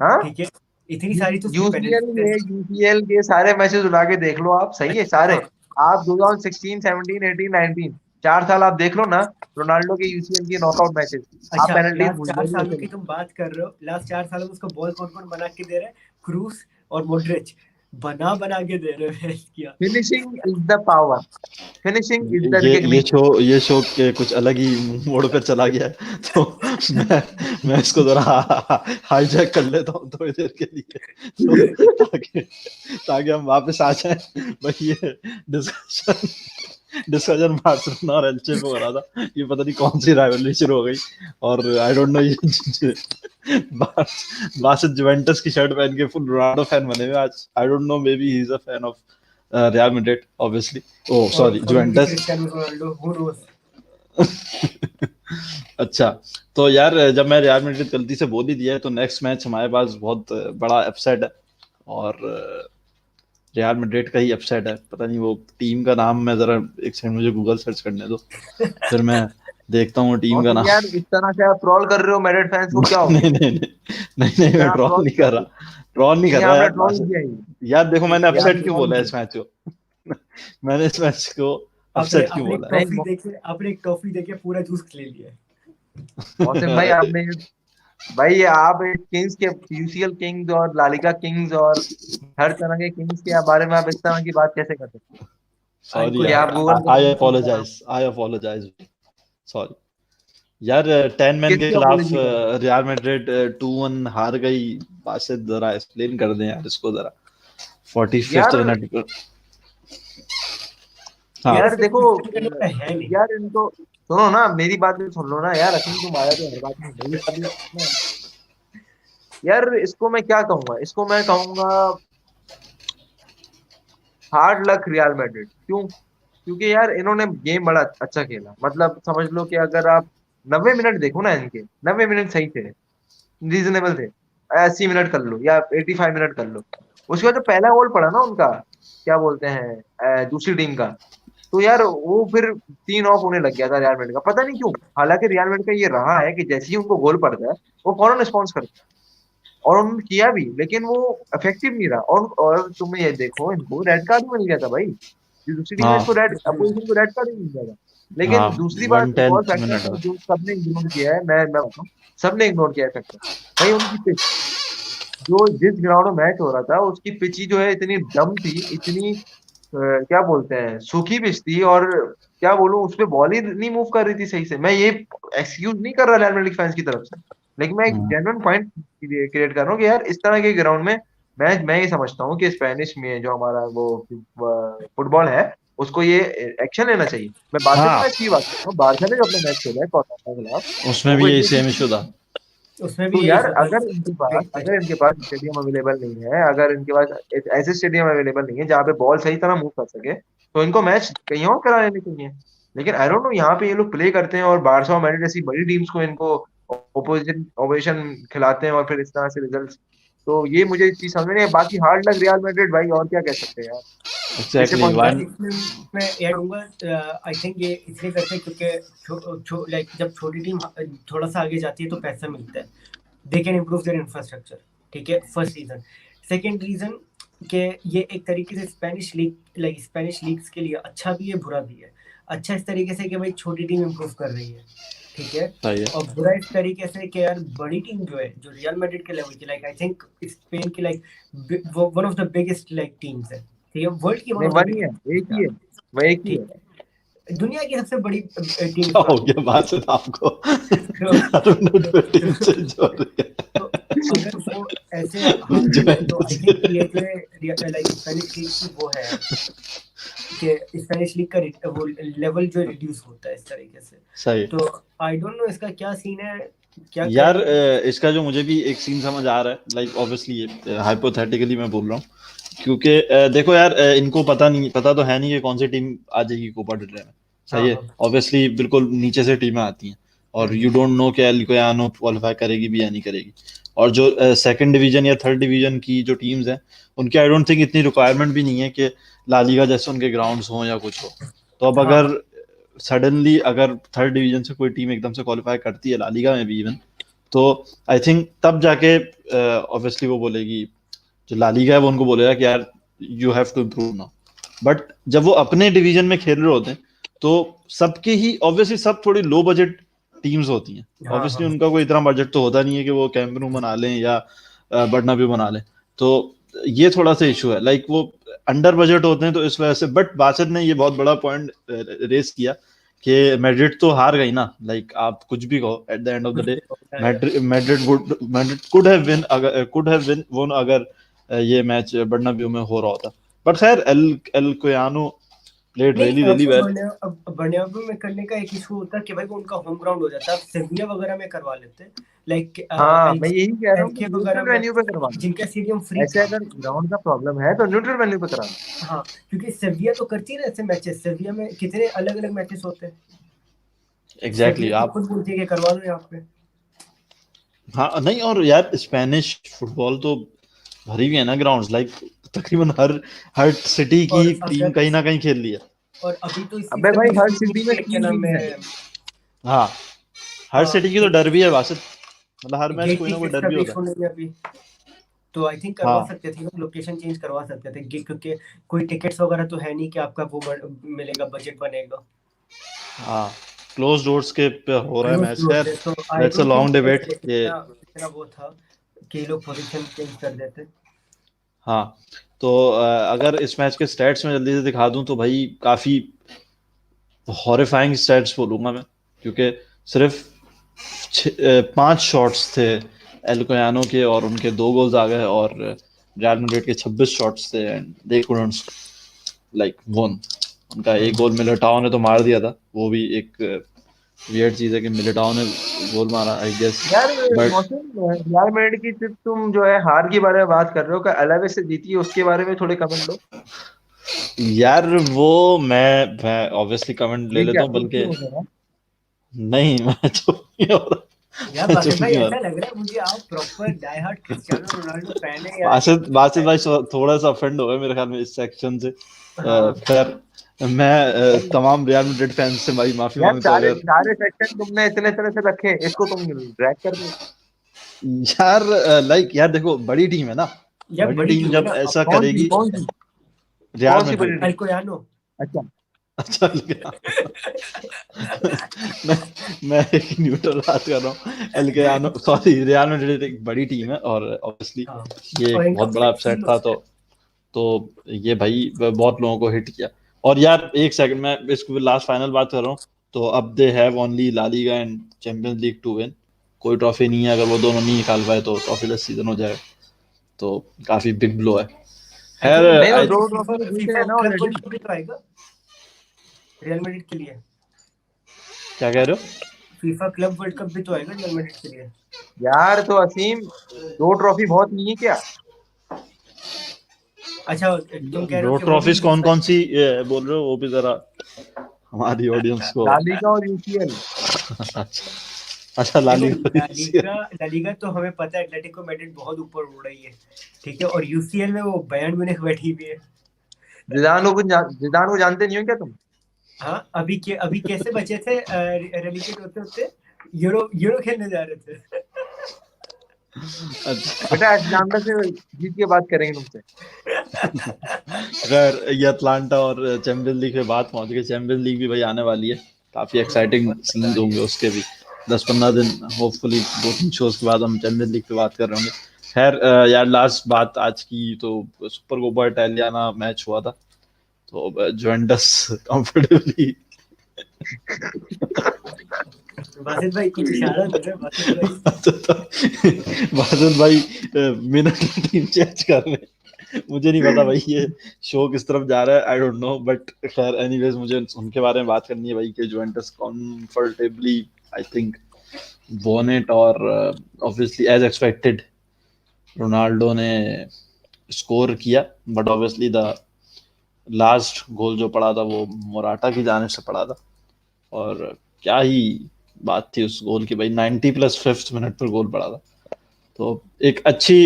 हाँ। ठीक है। इतनी सारी तो उसकी यूसीएल पेनल्टीज है। के यूसीएल के सारे मैचेस उठा के देख लो आप, सही है सारे। हाँ आप 2016, 17, 18, 19 4 साल आप देख लो ना, रोनाल्डो के यूसीएल के नॉकआउट मैचेस, आप अच्छा, पेनल्टीज लास्ट भूल चार जाइए सालों ऐसे की में। तुम बात कर रहे हो, लास्ट 4 सालों में उसको बॉल कौन कौन बना के दे रहा है? क्रूस और मॉड्रिच बना बना के दे रहे हैं किया। Finishing is the power, finishing is the recognition. ये शो के कुछ अलग ही मोड़ पे चला गया है तो मैं इसको जरा हाईजैक कर लेता हूँ थोड़ी देर के लिए, तो ताकि ताकि हम वापस आ जाएं। भाई ये डिस्कशन डिस्कशन बार्सिलोना और एल्चे पे हो रहा था, ये पता नहीं कौन सी राइवलरी शुरू हो गई, और आई डोंट नो ये बासित जुवेंटस की शर्ट पहन के फुल रोनाल्डो फैन बने हुए आज। I don't know, maybe he is a fan of Real Madrid obviously. Oh और सॉरी, कभी भी Juventus. Cristiano Ronaldo, who knows. अच्छा, तो यार जब मैं रियल मैड्रिड गलती से बोल ही दिया है, तो नेक्स्ट मैच हमारे पास बहुत बड़ा अपसेट है, और रियल मैड्रिड का ही अपसेट है। पता नहीं वो टीम का नाम, मैं जरा एक सेकंड मुझे गूगल सर्च करने दो, फिर मैं देखता हूँ टीम और का तुम नाम। यार इस तरह से आप ट्रोल कर रहे हो मैड्रिड फैंस को, क्या हो नहीं गया? नहीं नहीं नहीं नहीं, मैं यहाँ ट्रॉल ट्रोल नहीं किया कर रहा, ट्रॉल नहीं कर नहीं, रहा आपने यार ट्रोल बासित। किया ही। यार देखो मैंने यार अपसेट क्यों ट्रोल बोला है किया। इस मैच को। मैंने इस मैच को आपने अपसेट क्यों आपने एक बोला है। नहीं टॉफी देके पूरा जूस ले लिया है। मौसम भाई, आपने भाई आप किंग्स के यूसीएल किंग्स और लालिगा किंग्स और हर तरह के किंग्स के बारे में आप इस तरह की बात कैसे कर सकते हैं? सॉरी कोई क्या यार, आप गूगल आई करेंगे तो क्या? अपोलोजाइज, आई अपोलोजाइज, सॉरी यार। 10 मैन के किसकी खिलाफ अपोलॉजी करेंगे? रियल मैड्रिड 2-1 हार गई। बासित जरा एक्सप्लेन कर दें यार इसको जरा, 45th यार मिनट पर। हाँ। यार यार इसमें देखो, कुछ करने वाला है नहीं। यार इनको सुनो ना, मेरी बात भी सुन लो ना यार। असीम तुम आया तो हर बात में मेरी बात भी सुनना। यार इसको मैं क्या कहूंगा, इसको मैं कहूंगा हार्ड लक रियल मैड्रिड। क्यों? क्योंकि यार इन्होंने गेम बड़ा अच्छा खेला। मतलब समझ लो कि अगर आप 90 मिनट देखो ना, इनके 90 मिनट सही थे, रीजनेबल थे। 80 मिनट कर लो या 85 मिनट कर लो। उसके बाद जो पहला गोल पड़ा ना उनका, क्या बोलते हैं, दूसरी टीम का, तो यार वो फिर 3 ऑफ होने लग गया था रियल मैड्रिड का, पता नहीं क्यों। हालांकि रियल मैड्रिड का ये रहा है कि जैसे ही उनको गोल पड़ता है वो फौरन रिस्पॉन्स करते हैं, और उन्होंने किया भी, लेकिन वो इफेक्टिव नहीं रहा। और तुम ये देखो, इनको रेड कार्ड मिल गया था भाई। जो दूसरी टीम है, इसको रेड, अपोजिशन को रेड कार्ड ही मिल गया था। हाँ, लेकिन दूसरी बात, एक और 110th फैक्टर मिनट है में। जो सबने इग्नोर किया है, मैं बताऊं, सबने इग्नोर किया है फैक्टर। भाई उनकी पिच, जो जिस ग्राउंड में मैच हो रहा था उसकी पिच ही जो है इतनी डम थी, इतनी क्या बोलते हैं, सूखी पिच थी। और क्या बोलूं, उस पे बॉल ही नहीं मूव कर रही थी सही से। मैं ये एक्सक्यूज नहीं कर रहा रियल मैड्रिड फैंस की तरफ से, लेकिन मैं एक हाँ जेन्युइन पॉइंट क्रिएट कर रहा हूँ कि यार इस तरह के ग्राउंड में मैं ये समझता हूँ कि स्पेनिश में जो हमारा वो फुटबॉल है, उसको ये एक्शन लेना चाहिए। मैं बारसा के हाँ, मैच की बात कर रहा हूँ। बारसा ने जो अपना मैच खेला है कोलकाता के खिलाफ, उसमें भी वो यही एग्जैक्टली। सेम इशू था। उसमें भी तो यही यार इशू था। अगर इनके पास स्टेडियम अवेलेबल नहीं है, अगर इनके पास ऐसे स्टेडियम अवेलेबल नहीं है जहाँ पे बॉल सही तरह मूव कर सके, तो इनको मैच कहीं और करा लेने चाहिए। लेकिन आई डोंट नो, यहाँ पे ये लोग प्ले करते हैं और बारसा और मैड्रिड जैसी बड़ी टीम्स को इनको ओपोजिशन खिलाते हैं, और फिर इस तरह से रिजल्ट। तो ये मुझे इस चीज समझ में नहीं है। बाकी हार्ड लक रियल मैड्रिड भाई, और क्या कह सकते हैं यार। Exactly disappoint. यार वन। इसमें मैं ऐड करूंगा, आई थिंक ये इसलिए करते हैं क्योंकि लाइक जब छोटी टीम थोड़ा सा आगे जाती है तो पैसा मिलता है। They can improve their infrastructure. ठीक है, फर्स्ट रीजन। सेकेंड रीजन कि ये एक तरीके से स्पेनिश लीग्स के लिए अच्छा भी है, बुरा भी है। अच्छा इस तरीके से कि भाई छोटी टीम इम्प्रूव कर रही है, ठीक है। सही है। और बुरा इस तरीके से कि यार बड़ी टीम जो है, जो रियल मैड्रिड के लेवल की, लाइक आई थिंक स्पेन की, like one of the biggest like teams है, ठीक है, वर्ल्ड की वन नहीं, ऑफ द वन ही है, एक बिगेस्ट। ही है, वह एक ही ठीक है। है, दुनिया की सबसे बड़ी टीम क्या इसको हो आती गया बासित आपको? है। हर मिनट पे टीम तो, चेंज हो रही तो अगर वो ऐसे हार है। रही है तो आई जुवेंटस थिंक ये जो है लाइक स्पेनिश लीग की वो है कि स्पेनिश लीग का वो लेवल जो रिड्यूस होता है इस तरीके से। सही। तो आई डोंट नो इसका क्या सीन है, क्या यार करेंगे। इसका जो मुझे भी एक सीन समझ आ रहा है, लाइक ऑब्वियसली ये हाइपोथेटिकली मैं बोल रहा हूँ, क्योंकि देखो यार इनको पता तो है नहीं कि कौन सी टीम आ जाएगी कोपा डेल रे में। हाँ सही है, हाँ। ऑब्वियसली बिल्कुल नीचे से टीमें आती हैं, और यू डोंट नो कि एल्कोयानो क्वालिफाई करेगी भी या नहीं करेगी। और जो सेकंड डिवीजन या थर्ड डिवीजन की जो टीम्स हैं, उनकी आई डोंट थिंक इतनी रिक्वायरमेंट भी नहीं है कि ला लीगा जैसे उनके ग्राउंड्स हों या कुछ हो। तो अब हाँ अगर हाँ। सडनली अगर थर्ड डिवीजन से कोई टीम एकदम से क्वालिफाई करती है ला लीगा में भी इवन, तो आई थिंक तब जाके ऑब्वियसली वो बोलेगी, जो ला लीगा है वो उनको बोलेगा कि यार you have to improve now. But जब वो अपने डिवीजन में खेल रहे होते हैं, तो सबके ही ऑब्वियसली सब थोड़ी लो बजट टीम्स होती हैं। हाँ ऑब्वियसली हाँ। उनका कोई इतना बजट तो होता नहीं है कि वो कैंप न्यू बना लें या बर्नाब्यू बना लें। तो ये थोड़ा सा इशू है, लाइक वो अंडर बजट होते हैं तो इस वजह से। बट बासित ने ये बहुत बड़ा पॉइंट रेस किया कि मैड्रिड तो हार गई ना, लाइक आप कुछ भी कहो, at the end of the कुछ डे भी होता है यार। मैड्रिड कुड हैव विन अगर ये मैच बर्नाब्यू में हो रहा होता। बट खैर एल एल कोयानो played नहीं really really well. बर्नब्यू में करने का एक इशू होता है कि भाई वो उनका होम ग्राउंड हो जाता है, आप सेविया वगैरह में करवा लेते, लाइक हाँ मैं यही कह रहा हूँ कि एलके न्यूट्रल वगैरह में वेन्यू पे करवाना, जिनका स्टेडियम फ्री ऐसे था। अगर ग्राउंड का प्रॉब्लम है तो न्यूट्रल वेन्यू पे कराना। हाँ, क्योंकि सेविया तो करती है ना ऐसे मैचेस, सेविया में कितने अलग अलग मैचेस होते हैं, Exactly. सेविया तो आप खुद बोलती है कि करवा दो यहाँ पे। हाँ नहीं, और यार स्पेनिश फुटबॉल तो भरी हुई है ना ग्राउंड्स, लाइक तकरीबन हर हर सिटी की और टीम अगर कहीं ना कहीं खेल रही है। और अभी तो इस चीज अबे का भाई भी हर issue सिटी में है, क्या 3 नाम टीम है, है। हाँ, हर सिटी की तो गेट डर्बी है वासित, मतलब हर मैच कोई ना कोई टिकट्स का डर्बी भी होता इशू है। नहीं है अभी, तो आई थिंक करवा हाँ सकते थे, लोकेशन चेंज करवा सकते थे, क्योंकि कोई टिकट्स वगैरह तो है नहीं कि आपका वो मिलेगा, बजट बनेगा। हाँ, क्लोज डोर्स के पे हो रहा है मैच। क्लोज खैर, है, तो I that's a don't think long debate ये। इतना वो था कि ये लोग पोजीशन चेंज कर देते। हाँ, तो अगर इस मैच के स्टैट्स में जल्दी से दिखा दूं तो भाई काफी हॉरिफाइंग स्टैट्स बोलूंगा मैं, क्योंकि सिर्फ 5 शॉट्स थे एल्कोयानो के और उनके 2 गोल्स आ गए, और रियल मैड्रिड के 26 शॉट्स थे and they couldn't like one. उनका एक गोल मिलिटाओ ने तो मार दिया था, वो भी एक वियर्ड चीज है कि मिलिटाओ ने गोल मारा आई गेस, यार बट मौसम, रियल मैड्रिड की सिर्फ तुम जो है हार के बारे में बात कर रहे हो, क्या अलावे से जीती है उसके बारे में थोड़े कमेंट लो। यार वो मैं ऑब्वियसली कमेंट ले ये लेता क्या हूँ, कुछ बल्कि क्यों हो रहा नहीं मैं चुप नहीं हो रहा, यार मैं बासित चुप भाई, नहीं हो ऐसा रहा। लग रहा है मुझे आप proper die hard Cristiano Ronaldo fan है यार, कि बासित कुछ बासित भाई बताए। थोड़ा सा ऑफेंड हो गए मेरे ख्याल में इस सेक्शन से। हाँ खैर, मैं है? तमाम रियल मैड्रिड फैंस से भाई माफी यार मांगता हूँ सारे अगर सारे सेक्शन तुमने इतने तरह से रखे, इसको तुम ड्रैग कर दो। यार लाइक यार देखो, बड़ी टीम है ना, यार बड़ी बड़ी टीम टीम है जब ना, अब ऐसा करेगी, कौन सी रियल कौन सी बड़ी मैड्रिड। टीम? अल्कोयानो। अच्छा। अच्छा लगा। मैं मैं एक न्यूट्रल बात कर रहा हूँ, एलकेआनो सॉरी, रियल मैड्रिड एक बड़ी टीम है और ऑब्वियसली हाँ, ये और एक इनका बहुत बड़ा फ्लैग अपसेट सील था, होता है। तो ये भाई बहुत लोगों को हिट किया। और यार एक सेकंड, मैं इसको लास्ट फाइनल बात कर रहा हूँ, तो अब they have only La Liga and Champions League to win, कोई ट्रॉफी नहीं है, अगर वो दोनों नहीं निकाल पाए तो ट्रॉफीलेस सीजन हो जाएगा, तो काफी बिग ब्लो है। आई खैर थिंक नहीं तो आई दो फीफा ट्रॉफी तो जीते फीफा हैं ना क्लब ऑलरेडी। वर्ल्ड कप भी तो आएगा रियल मैड्रिड के लिए, क्या कह रहे हो? फीफा क्लब वर्ल्ड कप भी तो आएगा रियल मैड्रिड के लिए। यार तो असीम, 2 ट्रॉफी बहुत नहीं है क्या? अच्छा, तुम कह रहे हो दो कि वो भी ट्रॉफीज कौन FIFA कौन सी बोल रहे हो, वो भी जरा हमारी ऑडियंस को। ला लीगा और यूसीएल। अच्छा, अच्छा ला देखो, लीगा ला लीगा तो हमें पता है एटलेटिको मैड्रिड बहुत ऊपर उड़ रही है, ठीक है, और यूसीएल में वो बायर्न म्यूनिख बैठी हुई है। जिदान को जानते नहीं हो क्या तुम? हाँ, अभी कैसे बचे थे रेलिगेट होते होते, यूरो यूरो खेलने जा रहे थे। अच्छा, बेटा एटलांटा से जीत के बात करेंगे तुमसे। खैर ये अटलांटा और चैंपियंस लीग पे बात पहुंच गई, चैंपियंस लीग भी भाई आने वाली है, काफी एक्साइटिंग सीन्स होंगे उसके भी, 10-15 दिन होपफुली 2-3 शोज के बाद हम चैंपियंस लीग पे बात कर रहे होंगे। खैर यार लास्ट बात आज की, तो सुपर कोपा इटालियाना मैच हुआ था, तो जुवेंटस कंफर्टेबली बासित भाई कुछ इशारा दे रहे हैं, बासित भाई। बादल भाई मिनट में टीम चेंज कर रहे हैं। मुझे नहीं पता भाई ये शो किस तरफ जा रहा है, आई डोंट नो, बट खैर एनीवेज मुझे उनके बारे में बात करनी है भाई कि Juventus comfortably I think won it, और ऑब्वियसली एज एक्सपेक्टेड रोनाल्डो ने स्कोर किया, but obviously the last goal जो पड़ा था वो मोराटा की जानिब से पड़ा था, और क्या ही बात थी उस गोल की भाई, 90 प्लस 5th मिनट पर गोल पड़ा था, तो एक अच्छी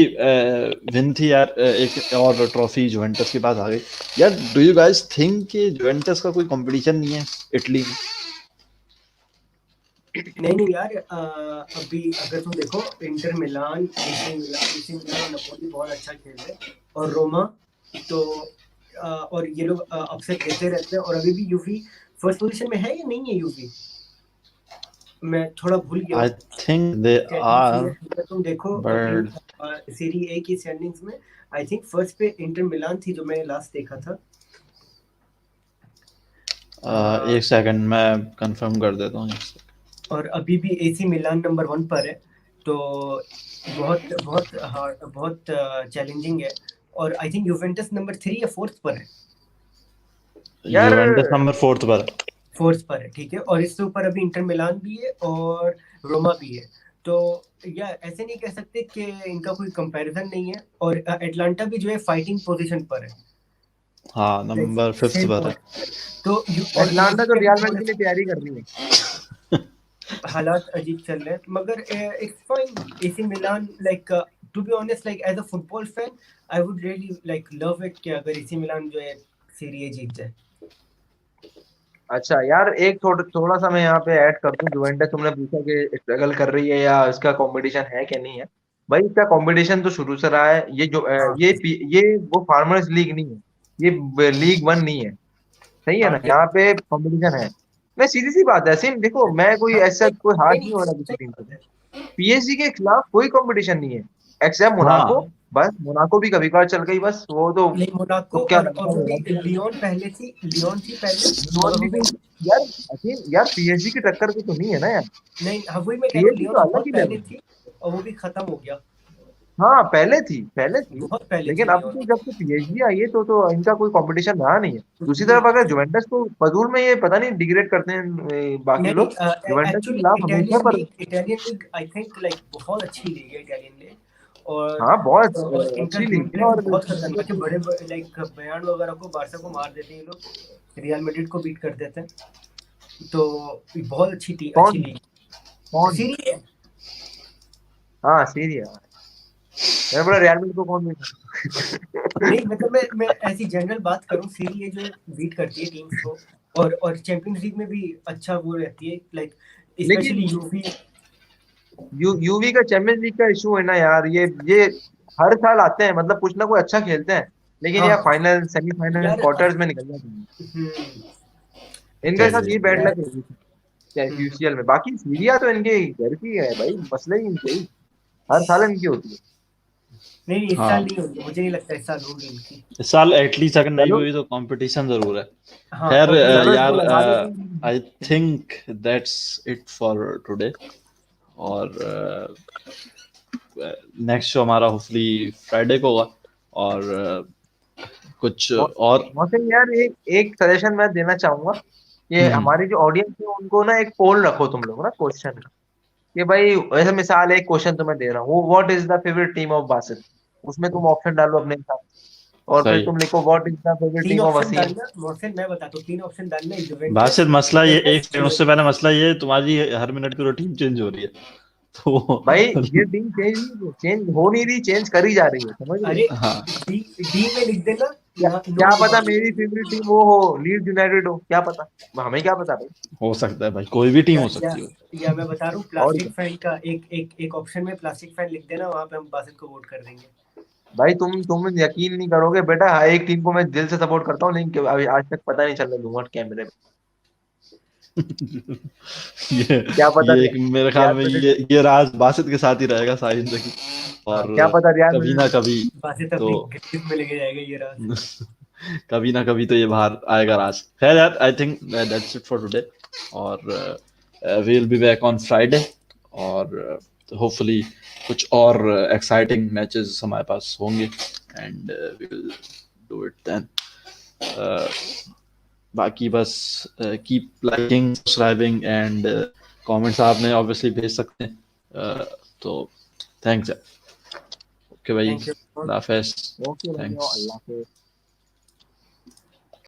विन थी यार, एक और ट्रॉफी जुवेंटस के पास आ गई। यार डू यू गाइस थिंक कि जुवेंटस का कोई कंपटीशन नहीं है इटली में? नहीं नहीं यार, अभी अगर तुम देखो, इंटर मिलान, एसी मिलान और नपोली बहुत अच्छा खेल रहे हैं, और रोमा तो और ये लोग अपसेट लेते रहते हैं, और अभी भी यूवी फर्स्ट पोजीशन में है या नहीं है यूवी, मैं थोड़ा भूल गया आई हूँ। थिंक दे आर, अगर तुम देखो अभी बट सीरी ए की स्टैंडिंग्स में, आई थिंक फर्स्ट पे इंटर मिलान थी जो मैंने लास्ट देखा था। एक सेकंड मैं कंफर्म कर देता हूँ। और अभी भी एसी मिलान नंबर 1 पर है, तो बहुत बहुत हार्ड, बहुत चैलेंजिंग है, और आई थिंक यूवेंटस नंबर 3 या 4th पर है। यार यूवेंटस नंबर 4 पर है। फोर्थ पर है, ठीक है, और इससे ऊपर अभी इंटर मिलान भी है और रोमा भी है। तो या ऐसे नहीं कह सकते कि इनका कोई कंपैरिजन नहीं है। और एटलांटा भी जो है फाइटिंग पोजीशन पर है, हाँ, नंबर 5 सेम पर है। पॉइंट। तो और एटलांटा यूवी तो के भी रियल बहुत मैड्रिड की तैयारी कर रही है। हालात अजीब चल रहे हैं, मगर it's fine. AC Milan like to be honest, like as a football fan I would really like love it कि अगर एसी मिलान जो है सीरी ए जीत जाए। अच्छा यार, एक थोड़ा सा मैं यहाँ पे ऐड कर दूं। जुवेंटस तुमने पूछा कि स्ट्रगल कर रही है या इसका कंपटीशन है क्या नहीं है। भाई इसका कंपटीशन तो शुरू से रहा है। ये जो हाँ ये वो फार्मर्स लीग नहीं है, ये लीग 1 नहीं है। सही है हाँ ना, यहाँ पे कंपटीशन है। मैं सीधी सी बात है सिम, देखो मैं कोई हाँ ऐसा लाइक कोई हार नहीं नहीं नहीं हो रहा किसी सही टीम बात से। है। पीएसजी के खिलाफ कोई कंपटीशन नहीं है एक्सेप्ट मोनाको। हाँ बस मोनाको भी कभी कभार चल गई, बस वो तो लेकिन मोनाको तुक्का और लगा था वो भी मोनाको। लियोन पहले थी, लियोन थी पहले, लियोन मगर भी वो भी तो यार, असीम यार पीएसजी की टक्कर पे तो नहीं है ना यार। नहीं, हाँ वही मैं कह रहा हूँ, पीएसजी लियोन तो अलग बहुत ही पहले लेवल है। थी और वो भी खत्म हो गया। हाँ पहले थी। बहुत पहले लेकिन थी अब लियोन। तो जब से पीएसजी आई है तो इनका कोई कंपटीशन रहा नहीं है। दूसरी तरफ अगर जुवेंटस को फजूल में ये पता नहीं डिग्रेड करते हैं बाकी नहीं, लोग, जुवेंटस के एक्चुअली खिलाफ हमेशा इटालियन पर। League, Italian league I think like बहुत अच्छी लीग है इटालियन लीग। और हाँ बहुत इनका अच्छी गेम लीग है। प्लान भी और बहुत खतरनाक है। बड़े लाइक बयान वगैरह को बारसा को मार देते हैं ये लोग, रियल मैड्रिड को बीट कर देते हैं। तो बहुत अच्छी कौन लीग कौन सीरी है। हाँ सीरी है। मैंने बोला रियल मैड्रिड को कौन नहीं देता। मतलब मैं ऐसी जनरल बात करूं, सीरी ए जो है बीट करती है टीम्स को। और चैंपियंस लीग में भी अच्छा वो रहती है, लाइक लेकिन स्पेशली यूवी। यूवी का चैंपियंस लीग का इशू है ना यार, ये हर साल आते हैं, मतलब कुछ ना कोई अच्छा खेलते हैं, लेकिन हाँ यार फाइनल सेमीफाइनल यार क्वार्टर्स में निकल जाते हैं। हम्म, इनके साथ ये बैड चलिए। लक है हम्म। यूसीएल में। बाकी सीरिया तो इनके घर की है भाई, मसले ही इनके ही हर साल इनकी होती है। नहीं इस साल हाँ, नहीं होगी, मुझे नहीं लगता इस साल होगी इनकी। इस साल एटलीस्ट अगर नहीं भी चलो हुई तो कंपटीशन जरूर है। हाँ खैर कंपटीशन चलो इसको यार, लगा देते हैं। आई think that's it for today. और नेक्स्ट शो हमारा होपफुली फ्राइडे को होगा। और कुछ मो- और। मोहसिन यार, एक एक सजेशन मैं देना चाहूंगा कि हम्म। हमारी जो ऑडियंस है उनको ना एक पोल रखो तुम लोग ना, क्वेश्चन कि भाई ऐसे मिसाल एक क्वेश्चन तुम्हें दे रहा हूँ, what is the favourite team of Basit. उसमें तुम ऑप्शन डालो अपने हिसाब से, और फिर सही। तुम लिखो व्हाट इज द फेवरेट तीन टीम ऑफ ऑप्शन वसीम। डालना मोहसिन, मैं बताता हूँ, तीन ऑप्शन डालना, बासित यूवेंटस, मसला ये एक यूवेंटस, सेकंड, उससे पहले मसला ये तुम्हारी हर मिनट की रूटीन चेंज हो रही है तो भाई ये टीम चेंज हो नहीं रही, चेंज करी जा रही है, समझ रहे हो। अरे हाँ, डी डी में लिख देना, क्या यहाँ नो क्या पता डिबेट। मेरी फेवरेट टीम वो हो लीड्स यूनाइटेड हो, क्या पता। हमें क्या पता भाई। हो सकता है भाई, कोई भी टीम या हो या सकती है। या मैं बता रहा हूँ, और प्लास्टिक क्या फैन का एक ऑप्शन में प्लास्टिक फैन लिख देना, वहां पे हम बासित को वोट कर देंगे। भाई, तुम यकीन नहीं करोगे बेटा, एक टीम को मैं दिल से सपोर्ट करता हूँ, लेकिन अभी आज तक पता नहीं चलने दूंगा कैमरे में। ये क्या पता ये एक मेरे ख्याल रियाल में मैड्रिड, ये राज बासित के साथ ही रहेगा सारी जिंदगी। हाँ और क्या पता रियाल कभी ना मैड्रिड। कभी बासित तो अपनी ग्रिप में लेके जाएगा ये राज। कभी ना कभी तो ये बाहर आएगा राज। खैर यार, I think that's it for today. और we will be back on Friday. और होपफुली कुछ और एक्साइटिंग मैचेस हमारे पास होंगे and we will do it then. बाकी बस keep liking, subscribing and comments आपने ऑब्वियसली भेज सकते हैं। तो थैंक्स। ओके भाई, थैंक यू। अल्लाह हाफिज़। ओके भाई, थैंक्स। अल्लाह हाफिज़।